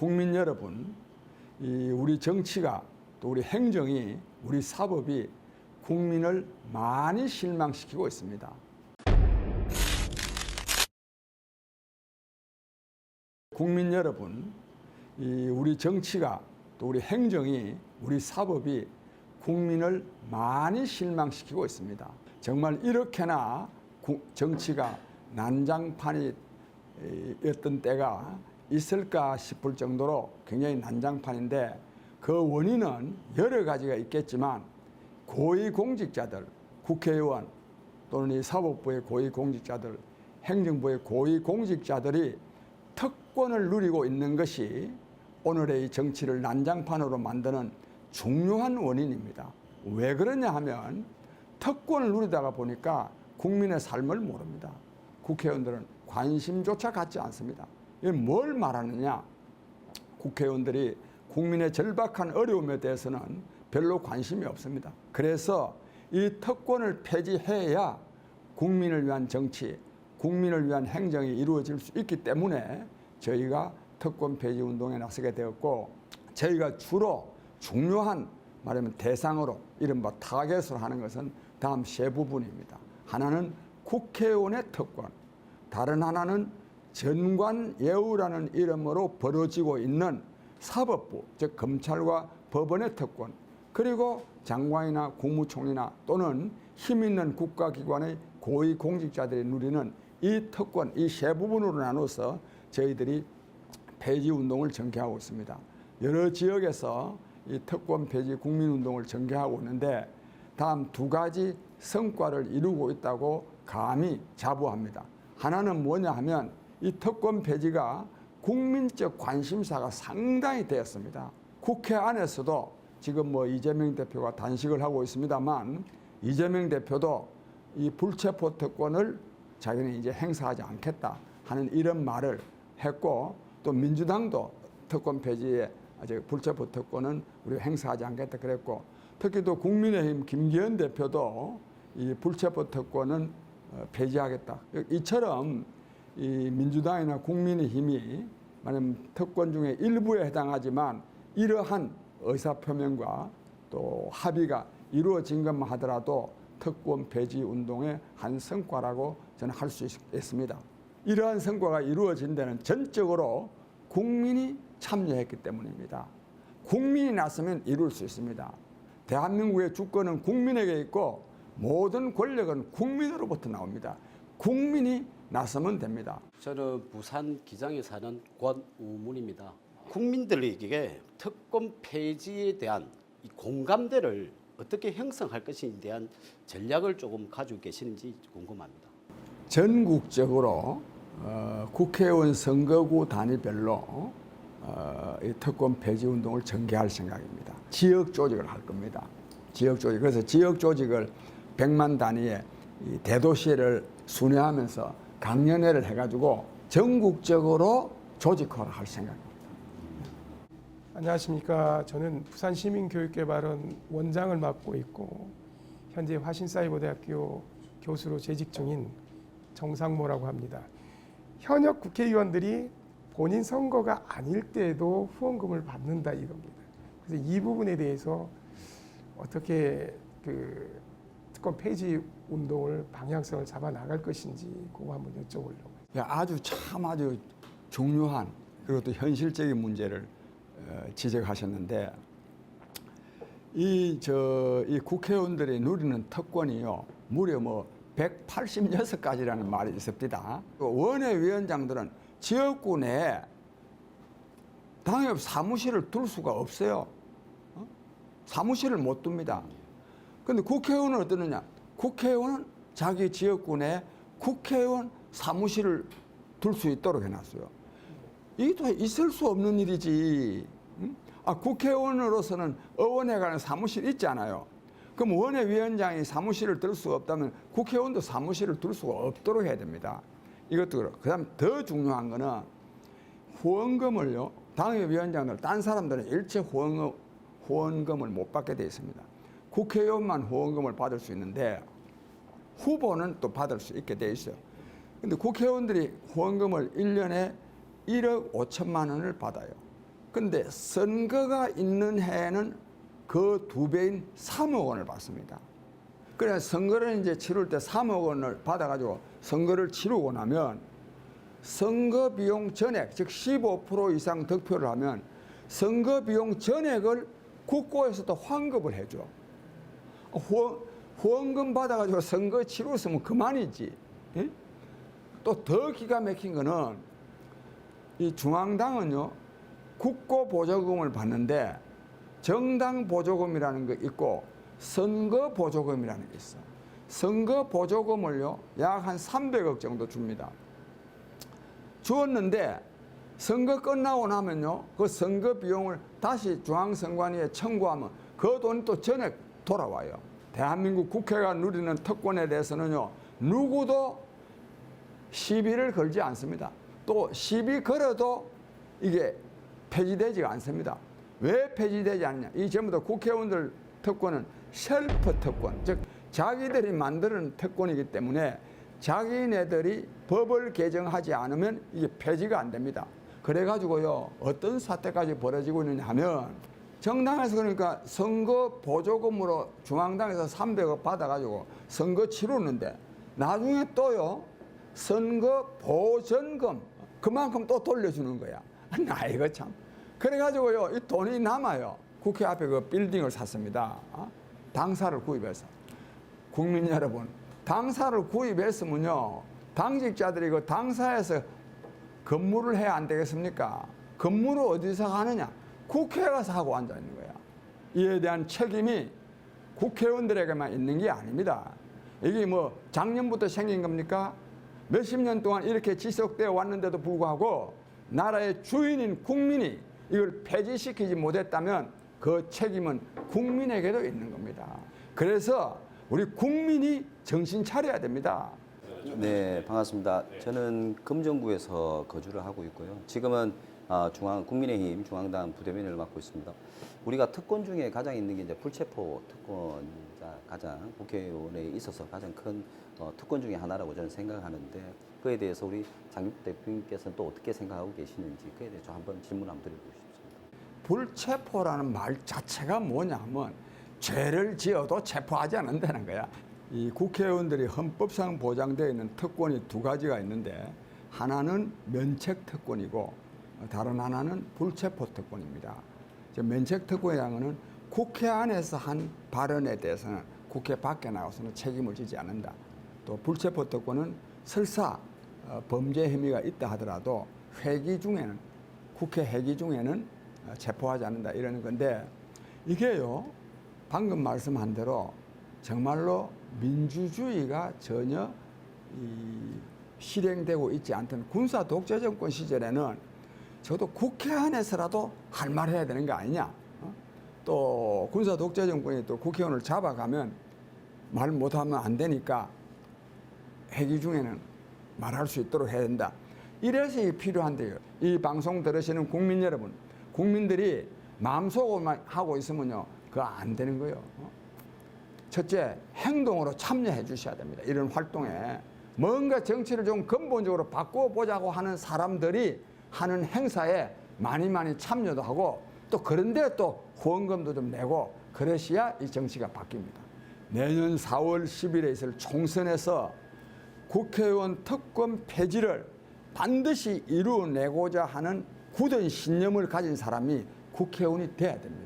국민 여러분, 우리 정치가 또 우리 행정이 우리 사법이 국민을 많이 실망시키고 있습니다. 국민 여러분, 우리 정치가 또 우리 행정이 우리 사법이 국민을 많이 실망시키고 있습니다. 정말 이렇게나 정치가 난장판이었던 때가 있을까 싶을 정도로 굉장히 난장판인데, 그 원인은 여러 가지가 있겠지만 고위공직자들, 국회의원 또는 이 사법부의 고위공직자들, 행정부의 고위공직자들이 특권을 누리고 있는 것이 오늘의 이 정치를 난장판으로 만드는 중요한 원인입니다. 왜 그러냐 하면 특권을 누리다가 보니까 국민의 삶을 모릅니다. 국회의원들은 관심조차 갖지 않습니다. 이게 뭘 말하느냐? 국회의원들이 국민의 절박한 어려움에 대해서는 별로 관심이 없습니다. 그래서 이 특권을 폐지해야 국민을 위한 정치, 국민을 위한 행정이 이루어질 수 있기 때문에 저희가 특권 폐지 운동에 나서게 되었고, 저희가 주로 중요한 말하면 대상으로 이른바 타겟으로 하는 것은 다음 세 부분입니다. 하나는 국회의원의 특권, 다른 하나는 전관예우라는 이름으로 벌어지고 있는 사법부, 즉 검찰과 법원의 특권, 그리고 장관이나 국무총리나 또는 힘있는 국가기관의 고위공직자들이 누리는 이 특권, 이 세 부분으로 나눠서 저희들이 폐지 운동을 전개하고 있습니다. 여러 지역에서 이 특권 폐지 국민운동을 전개하고 있는데, 다음 두 가지 성과를 이루고 있다고 감히 자부합니다. 하나는 뭐냐 하면 이 특권 폐지가 국민적 관심사가 상당히 되었습니다. 국회 안에서도 지금 이재명 대표가 단식을 하고 있습니다만, 이재명 대표도 이 불체포 특권을 자기는 이제 행사하지 않겠다 하는 이런 말을 했고, 또 민주당도 특권 폐지에 불체포 특권은 우리가 행사하지 않겠다 그랬고, 특히 또 국민의힘 김기현 대표도 이 불체포 특권은 폐지하겠다. 이처럼 이 민주당이나 국민의힘이 말하면 특권 중에 일부에 해당하지만 이러한 의사표명과 또 합의가 이루어진 것만 하더라도 특권 폐지 운동의 한 성과라고 저는 할 수 있습니다. 이러한 성과가 이루어진 데는 전적으로 국민이 참여했기 때문입니다. 국민이 나서면 이룰 수 있습니다. 대한민국의 주권은 국민에게 있고 모든 권력은 국민으로부터 나옵니다. 국민이 나서면 됩니다. 저는 부산 기장에 사는 권우문입니다. 국민들에게 특권 폐지에 대한 이 공감대를 어떻게 형성할 것인지에 대한 전략을 조금 가지고 계시는지 궁금합니다. 전국적으로 국회의원 선거구 단위별로 이 특권 폐지 운동을 전개할 생각입니다. 지역 조직을 할 겁니다. 지역 조직. 그래서 지역 조직을 100만 단위의 이 대도시를 순회하면서 강연회를 해가지고 전국적으로 조직화를 할 생각입니다. 안녕하십니까. 저는 부산시민교육개발원 원장을 맡고 있고 현재 화신사이버대학교 교수로 재직 중인 정상모라고 합니다. 현역 국회의원들이 본인 선거가 아닐 때에도 후원금을 받는다 이겁니다. 그래서 이 부분에 대해서 어떻게 특권 폐지 운동을 방향성을 잡아 나갈 것인지 그거 한번 여쭤보려고. 아주 중요한 그리고 또 현실적인 문제를 지적하셨는데, 이 국회의원들이 누리는 특권이요 무려 186가지라는 말이 있습니다. 원외위원장들은 지역구 내에 당협 사무실을 둘 수가 없어요. 사무실을 못 둡니다. 그런데 국회의원은 어떠느냐? 국회의원은 자기 지역구 내에 국회의원 사무실을 둘 수 있도록 해놨어요. 이게 또 있을 수 없는 일이지. 국회의원으로서는 의원회 관한 사무실 있잖아요. 그럼 원외위원장이 사무실을 둘 수가 없다면 국회의원도 사무실을 둘 수가 없도록 해야 됩니다. 이것도 그렇고. 그 다음 더 중요한 거는 후원금을요, 당협위원장들, 딴 사람들은 일체 후원금을 못 받게 되어 있습니다. 국회의원만 후원금을 받을 수 있는데 후보는 또 받을 수 있게 되어 있어요. 근데 국회의원들이 후원금을 1년에 1억 5천만 원을 받아요. 근데 선거가 있는 해에는 그 2배인 3억 원을 받습니다. 그래 선거를 이제 치를 때 3억 원을 받아가지고 선거를 치르고 나면 선거 비용 전액, 즉 15% 이상 득표를 하면 선거 비용 전액을 국고에서도 환급을 해줘. 후원금 받아가지고 선거 치렀으면 그만이지. 예? 또 더 기가 막힌 거는 이 중앙당은요 국고 보조금을 받는데 정당 보조금이라는 게 있고 선거 보조금이라는 게 있어. 선거 보조금을요 약 한 300억 정도 줍니다. 주었는데 선거 끝나고 나면요 그 선거 비용을 다시 중앙선관위에 청구하면 그 돈이 또 전액 돌아와요. 대한민국 국회가 누리는 특권에 대해서는요 누구도 시비를 걸지 않습니다. 또 시비 걸어도 이게 폐지되지가 않습니다. 왜 폐지되지 않느냐? 이 전부 다 국회의원들 특권은 셀프 특권, 즉 자기들이 만드는 특권이기 때문에 자기네들이 법을 개정하지 않으면 이게 폐지가 안 됩니다. 그래가지고요 어떤 사태까지 벌어지고 있느냐 하면 정당에서 그러니까 선거 보조금으로 중앙당에서 300억 받아가지고 선거 치르는데 나중에 또요 선거 보전금 그만큼 또 돌려주는 거야. 나 이거 참. 그래가지고요 이 돈이 남아요. 국회 앞에 그 빌딩을 샀습니다. 당사를 구입해서. 국민 여러분, 당사를 구입했으면요 당직자들이 그 당사에서 근무를 해야 안 되겠습니까? 근무를 어디서 하느냐? 국회에 가서 하고 앉아 있는 거야. 이에 대한 책임이 국회의원들에게만 있는 게 아닙니다. 이게 뭐 작년부터 생긴 겁니까? 몇십 년 동안 이렇게 지속되어 왔는데도 불구하고 나라의 주인인 국민이 이걸 폐지시키지 못했다면 그 책임은 국민에게도 있는 겁니다. 그래서 우리 국민이 정신 차려야 됩니다. 네, 반갑습니다. 저는 금정구에서 거주를 하고 있고요. 지금은 국민의힘 중앙당 부대변인을 맡고 있습니다. 우리가 특권 중에 가장 있는 게 이제 불체포 특권자 가장 국회의원에 있어서 가장 큰 특권 중에 하나라고 저는 생각하는데 그에 대해서 우리 장육 대표님께서는 또 어떻게 생각하고 계시는지 그에 대해서 한번 질문 한번 드리고 싶습니다. 불체포라는 말 자체가 뭐냐면 죄를 지어도 체포하지 않는다는 거야. 이 국회의원들이 헌법상 보장되어 있는 특권이 2가지가 있는데 하나는 면책 특권이고 다른 하나는 불체포 특권입니다. 면책 특권이라는 것은 국회 안에서 한 발언에 대해서는 국회 밖에 나가서는 책임을 지지 않는다. 또 불체포 특권은 설사 범죄 혐의가 있다 하더라도 회기 중에는 국회 회기 중에는 체포하지 않는다 이러는 건데 이게요 방금 말씀한 대로 정말로 민주주의가 전혀 실행되고 있지 않던 군사 독재 정권 시절에는 저도 국회 안에서라도 할 말 해야 되는 거 아니냐. 또 군사 독재 정권이 또 국회의원을 잡아가면 말 못하면 안 되니까 회기 중에는 말할 수 있도록 해야 된다. 이래서 이게 필요한데요. 이 방송 들으시는 국민 여러분, 국민들이 마음속으로만 하고 있으면요 그거 안 되는 거예요. 첫째, 행동으로 참여해 주셔야 됩니다. 이런 활동에 뭔가 정치를 좀 근본적으로 바꿔보자고 하는 사람들이 하는 행사에 많이 참여도 하고 또 그런데 또 후원금도 좀 내고 그러셔야 이 정치가 바뀝니다. 내년 4월 10일에 있을 총선에서 국회의원 특권 폐지를 반드시 이루어내고자 하는 굳은 신념을 가진 사람이 국회의원이 돼야 됩니다.